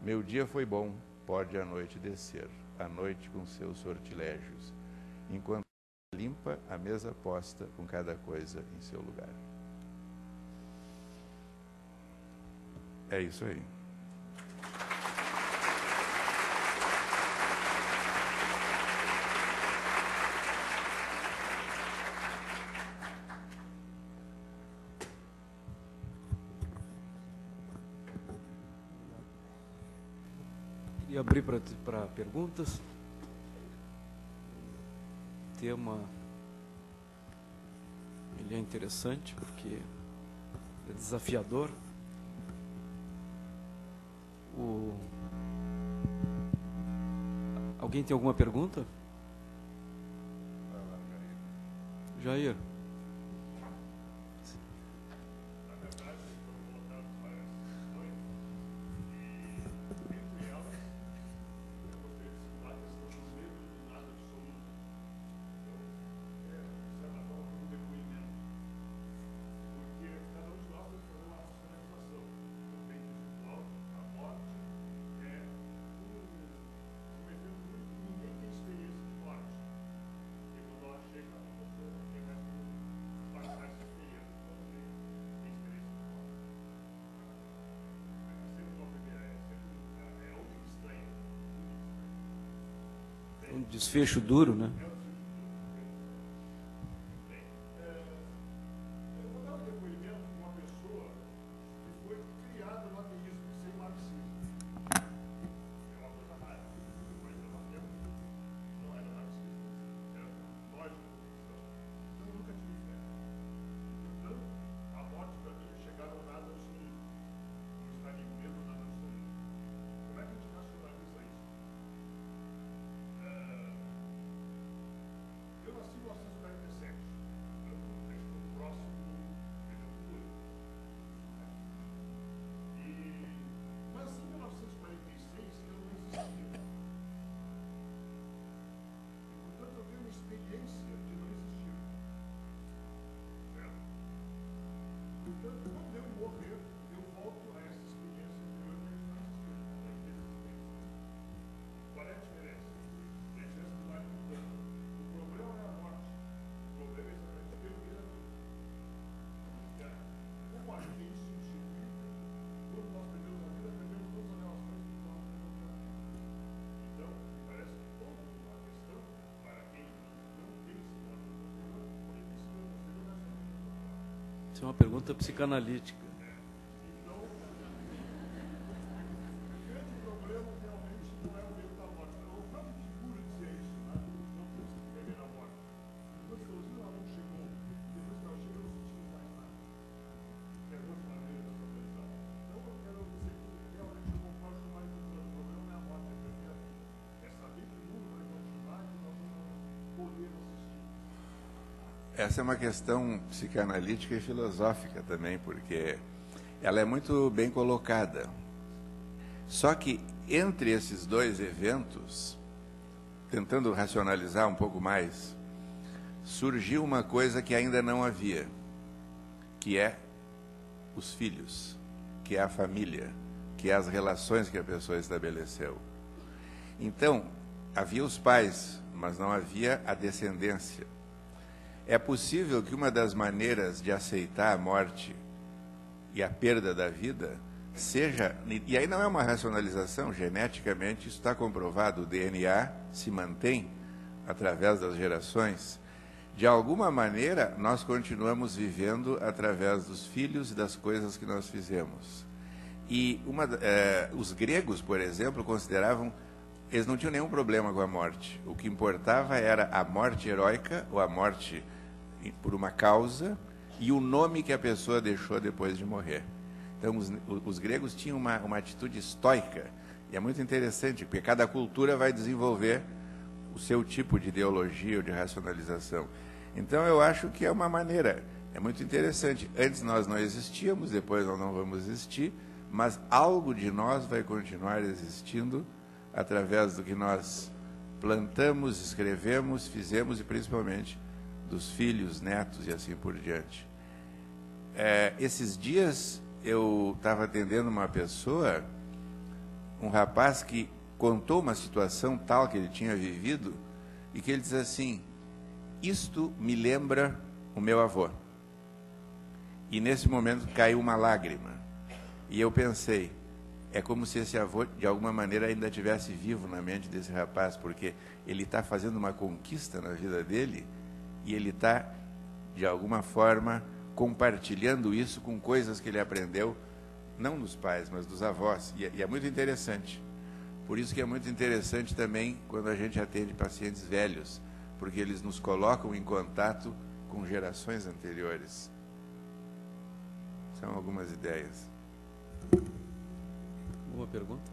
S3: meu dia foi bom, pode a noite descer, a noite com seus sortilégios, enquanto limpa a mesa posta com cada coisa em seu lugar. É isso aí.
S1: E abrir para perguntas. O tema ele é interessante porque é desafiador. Alguém tem alguma pergunta? Jair. Um desfecho duro, né? Isso é uma pergunta psicanalítica.
S3: Essa é uma questão psicanalítica e filosófica também, porque ela é muito bem colocada. Só que entre esses dois eventos, tentando racionalizar um pouco mais, surgiu uma coisa que ainda não havia, que é os filhos, que é a família, que é as relações que a pessoa estabeleceu. Então, havia os pais, mas não havia a descendência. É possível que uma das maneiras de aceitar a morte e a perda da vida seja, e aí não é uma racionalização, geneticamente isso está comprovado, o DNA se mantém através das gerações. De alguma maneira, nós continuamos vivendo através dos filhos e das coisas que nós fizemos. E os gregos, por exemplo, consideravam, eles não tinham nenhum problema com a morte. O que importava era a morte heróica, ou a morte por uma causa, e o nome que a pessoa deixou depois de morrer. Então, os gregos tinham uma atitude estoica, e é muito interessante, porque cada cultura vai desenvolver o seu tipo de ideologia ou de racionalização. Então, eu acho que é uma maneira, é muito interessante. Antes nós não existíamos, depois nós não vamos existir, mas algo de nós vai continuar existindo através do que nós plantamos, escrevemos, fizemos e principalmente dos filhos, netos e assim por diante. Esses dias eu estava atendendo uma pessoa, um rapaz que contou uma situação tal que ele tinha vivido e que ele diz assim: isto me lembra o meu avô. E nesse momento caiu uma lágrima. E eu pensei, é como se esse avô, de alguma maneira, ainda estivesse vivo na mente desse rapaz, porque ele está fazendo uma conquista na vida dele e ele está, de alguma forma, compartilhando isso com coisas que ele aprendeu, não dos pais, mas dos avós. E é muito interessante. Por isso que é muito interessante também quando a gente atende pacientes velhos, porque eles nos colocam em contato com gerações anteriores. São algumas ideias.
S1: Alguma pergunta?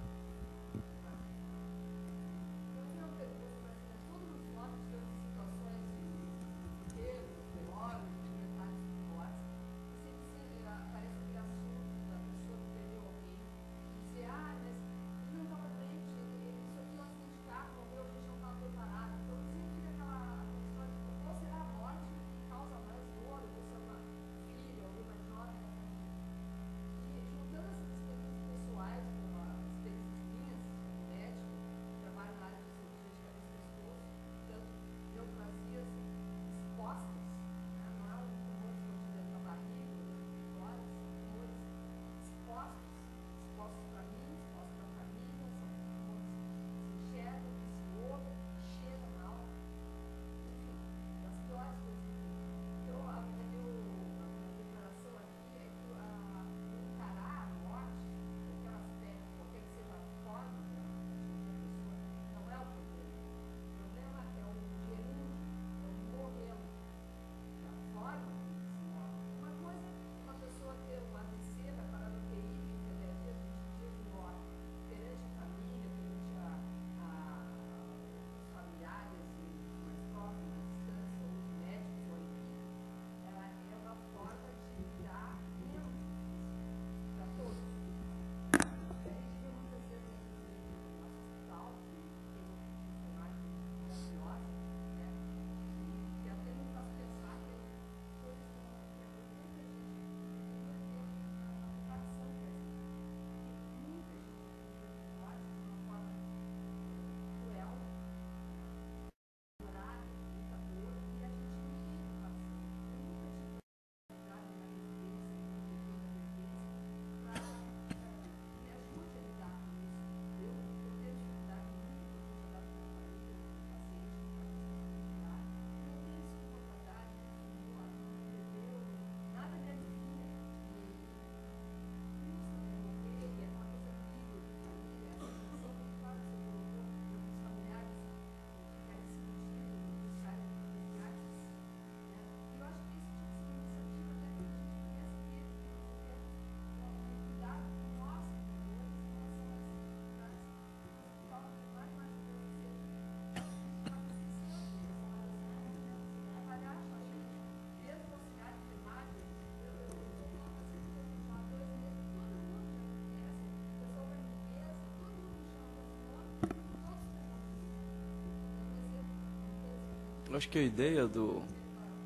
S1: Eu acho que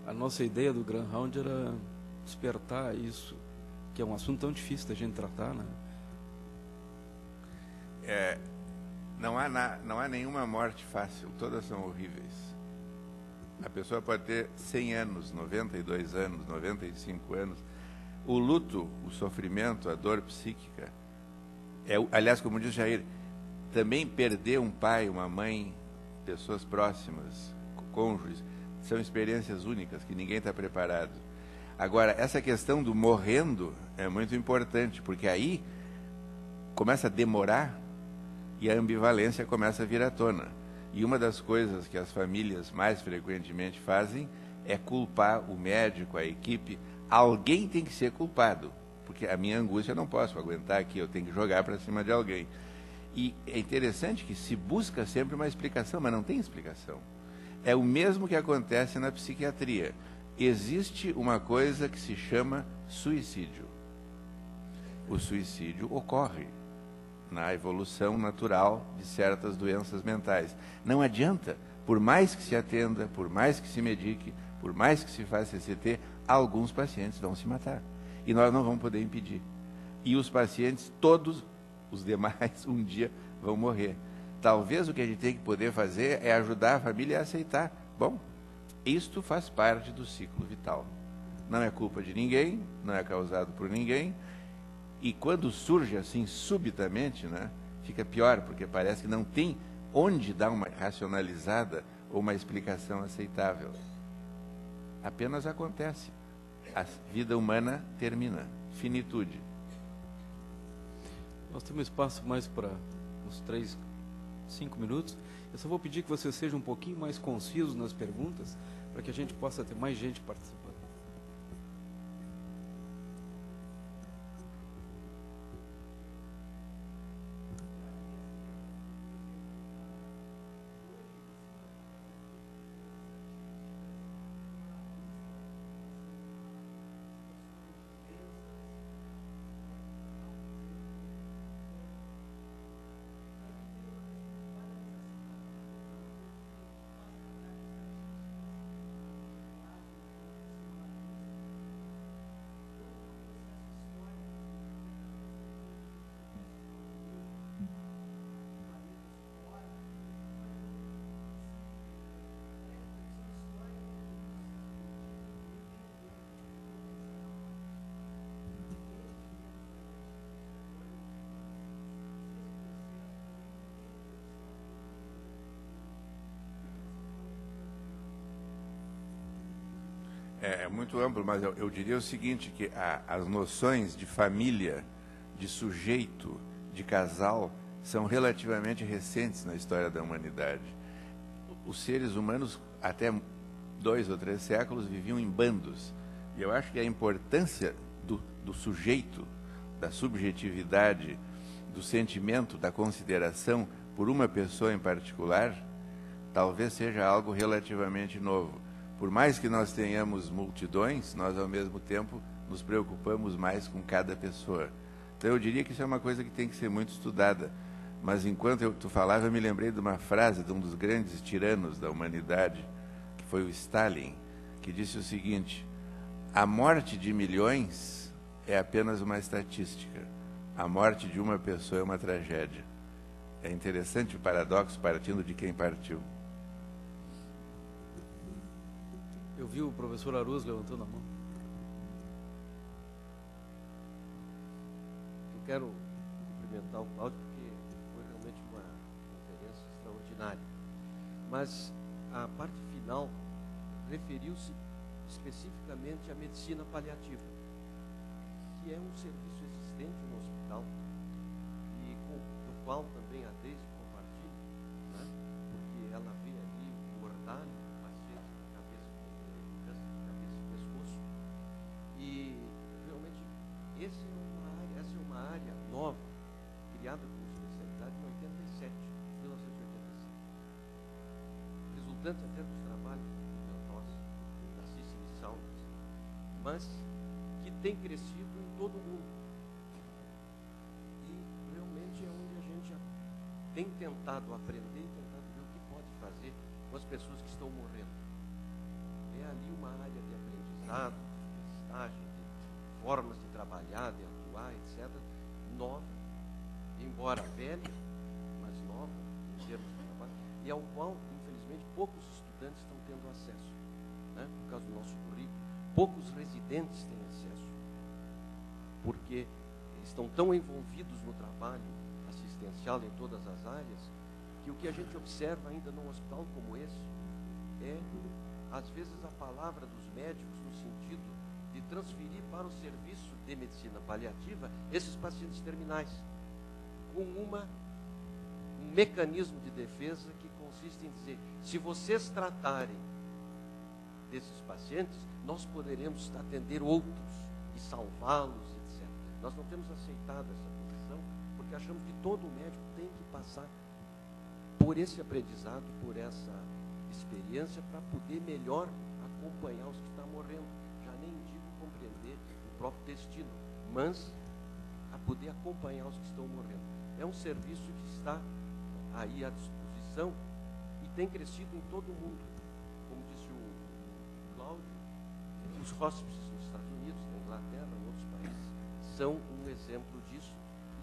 S1: a nossa ideia do Greyhound era despertar isso, que é um assunto tão difícil da gente tratar, né?
S3: Não há nenhuma morte fácil, todas são horríveis. A pessoa pode ter 100 anos, 92 anos, 95 anos. O luto, o sofrimento, a dor psíquica, aliás, como diz Jair, também perder um pai, uma mãe, pessoas próximas, cônjuges, são experiências únicas que ninguém está preparado. Agora, essa questão do morrendo é muito importante, porque aí começa a demorar e a ambivalência começa a vir à tona. E uma das coisas que as famílias mais frequentemente fazem é culpar o médico, a equipe. Alguém tem que ser culpado, porque a minha angústia eu não posso aguentar aqui, eu tenho que jogar para cima de alguém. E é interessante que se busca sempre uma explicação, mas não tem explicação. É o mesmo que acontece na psiquiatria. Existe uma coisa que se chama suicídio. O suicídio ocorre na evolução natural de certas doenças mentais. Não adianta, por mais que se atenda, por mais que se medique, por mais que se faça CCT, alguns pacientes vão se matar. E nós não vamos poder impedir. E os pacientes, todos os demais, um dia vão morrer. Talvez o que a gente tem que poder fazer é ajudar a família a aceitar. Bom, isto faz parte do ciclo vital. Não é culpa de ninguém, não é causado por ninguém. E quando surge assim subitamente, né, fica pior, porque parece que não tem onde dar uma racionalizada ou uma explicação aceitável. Apenas acontece. A vida humana termina. Finitude.
S1: Nós temos espaço mais para uns 3, 5 minutos. Eu só vou pedir que você seja um pouquinho mais conciso nas perguntas, para que a gente possa ter mais gente participando.
S3: É muito amplo, mas eu diria o seguinte, que as noções de família, de sujeito, de casal, são relativamente recentes na história da humanidade. Os seres humanos, até 2 ou 3 séculos, viviam em bandos. E eu acho que a importância do sujeito, da subjetividade, do sentimento, da consideração por uma pessoa em particular, talvez seja algo relativamente novo. Por mais que nós tenhamos multidões, nós, ao mesmo tempo, nos preocupamos mais com cada pessoa. Então, eu diria que isso é uma coisa que tem que ser muito estudada. Mas, enquanto tu falava, eu me lembrei de uma frase de um dos grandes tiranos da humanidade, que foi o Stalin, que disse o seguinte: a morte de milhões é apenas uma estatística. A morte de uma pessoa é uma tragédia. É interessante o paradoxo partindo de quem partiu.
S1: Eu vi o professor Aruz levantando a mão.
S4: Eu quero cumprimentar o Cláudio, porque foi realmente uma conferência extraordinária. Mas a parte final referiu-se especificamente à medicina paliativa, que é um serviço existente no hospital e do qual também a Deise compartilha, né? Porque ela vê ali o orvalho do paciente cabeça e pescoço, e realmente essa é uma área nova, criada como especialidade em 1987, resultante até dos trabalhos do Nós, da Cicely Saunders, mas que tem crescido em todo o mundo. E realmente é onde a gente tem tentado aprender e tentado ver o que pode fazer com as pessoas que estão morrendo. ali uma área de aprendizado, de estágio, de formas de trabalhar, de atuar, etc., nova, embora velha, mas nova em termos de trabalho, e ao qual, infelizmente, poucos estudantes estão tendo acesso, né? Por causa do nosso currículo, poucos residentes têm acesso, porque estão tão envolvidos no trabalho assistencial em todas as áreas, que o que a gente observa ainda num hospital como esse é, às vezes, a palavra dos médicos no sentido de transferir para o serviço de medicina paliativa esses pacientes terminais, com um mecanismo de defesa que consiste em dizer: se vocês tratarem desses pacientes, nós poderemos atender outros e salvá-los, etc. Nós não temos aceitado essa posição, porque achamos que todo médico tem que passar por esse aprendizado, por essa experiência, para poder melhor acompanhar os que estão morrendo. Já nem digo compreender o próprio destino, mas a poder acompanhar os que estão morrendo. É um serviço que está aí à disposição e tem crescido em todo o mundo. Como disse o Cláudio, os hospices nos Estados Unidos, na Inglaterra, em outros países, são um exemplo disso,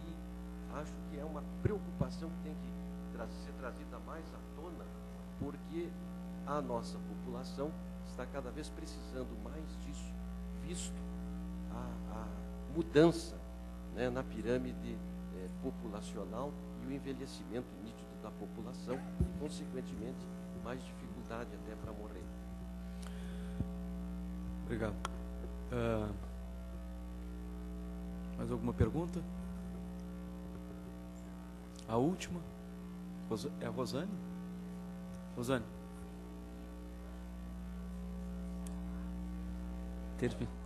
S4: e acho que é uma preocupação que tem que ser trazida mais à tona, porque a nossa população está cada vez precisando mais disso, visto a mudança, né, na pirâmide populacional e o envelhecimento nítido da população e, consequentemente, mais dificuldade até para morrer.
S1: Obrigado. Mais alguma pergunta? A última? É a Rosane? Rosane? Termina.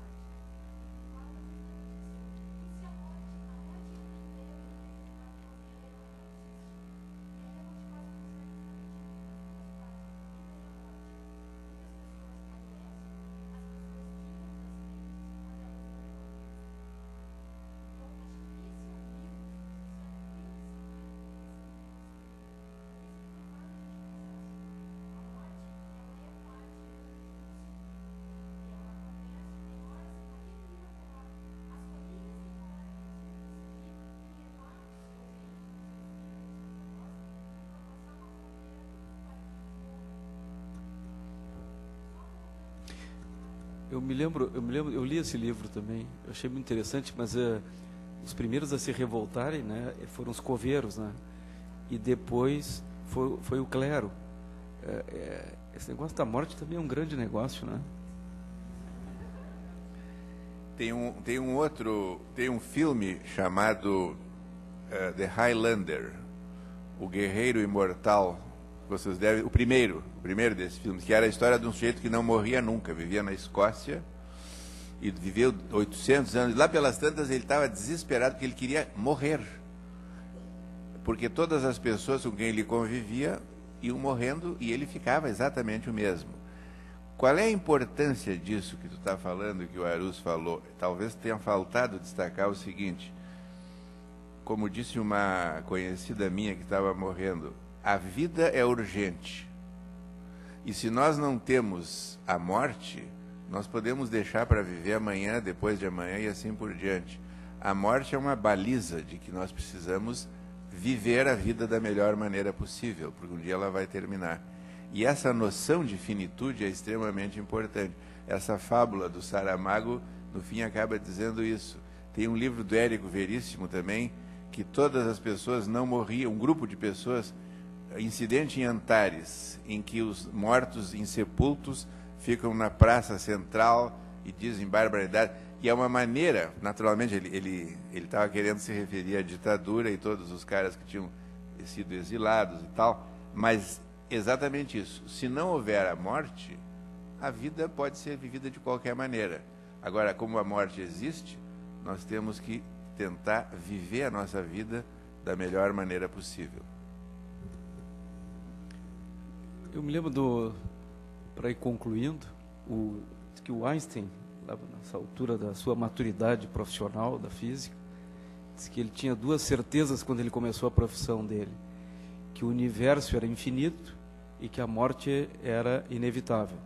S1: Eu li esse livro também, eu achei muito interessante, mas os primeiros a se revoltarem, né, foram os coveiros, né, e depois foi o clero. Esse negócio da morte também é um grande negócio, né?
S3: Tem um filme chamado The Highlander, O Guerreiro Imortal. Vocês devem, o primeiro desses filmes, que era a história de um sujeito que não morria nunca, vivia na Escócia e viveu 800 anos. Lá pelas tantas ele estava desesperado porque ele queria morrer, porque todas as pessoas com quem ele convivia iam morrendo e ele ficava exatamente o mesmo. Qual é a importância disso que tu está falando, que o Aruz falou? Talvez tenha faltado destacar o seguinte: como disse uma conhecida minha que estava morrendo, a vida é urgente. E se nós não temos a morte, nós podemos deixar para viver amanhã, depois de amanhã e assim por diante. A morte é uma baliza de que nós precisamos viver a vida da melhor maneira possível, porque um dia ela vai terminar. E essa noção de finitude é extremamente importante. Essa fábula do Saramago, no fim, acaba dizendo isso. Tem um livro do Érico Veríssimo também, que todas as pessoas não morriam, um grupo de pessoas, incidente em Antares, em que os mortos insepultos ficam na praça central e dizem barbaridade. E é uma maneira, naturalmente, ele estava querendo se referir à ditadura e todos os caras que tinham sido exilados e tal, mas exatamente isso. Se não houver a morte, a vida pode ser vivida de qualquer maneira. Agora, como a morte existe, nós temos que tentar viver a nossa vida da melhor maneira possível.
S1: Eu me lembro para ir concluindo, que o Einstein, lá nessa altura da sua maturidade profissional da física, disse que ele tinha duas certezas quando ele começou a profissão dele: que o universo era infinito e que a morte era inevitável.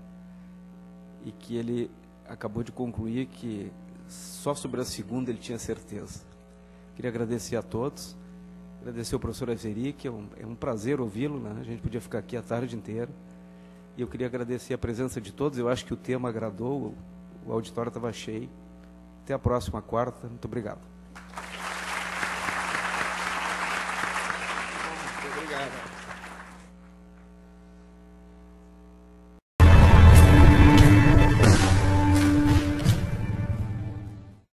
S1: e que ele acabou de concluir que só sobre a segunda ele tinha certeza. Queria agradecer a todos, agradecer ao professor Azeri, que é um prazer ouvi-lo, né? A gente podia ficar aqui a tarde inteira. E eu queria agradecer a presença de todos, eu acho que o tema agradou, o auditório estava cheio. Até a próxima quarta, muito obrigado.
S4: Muito obrigado.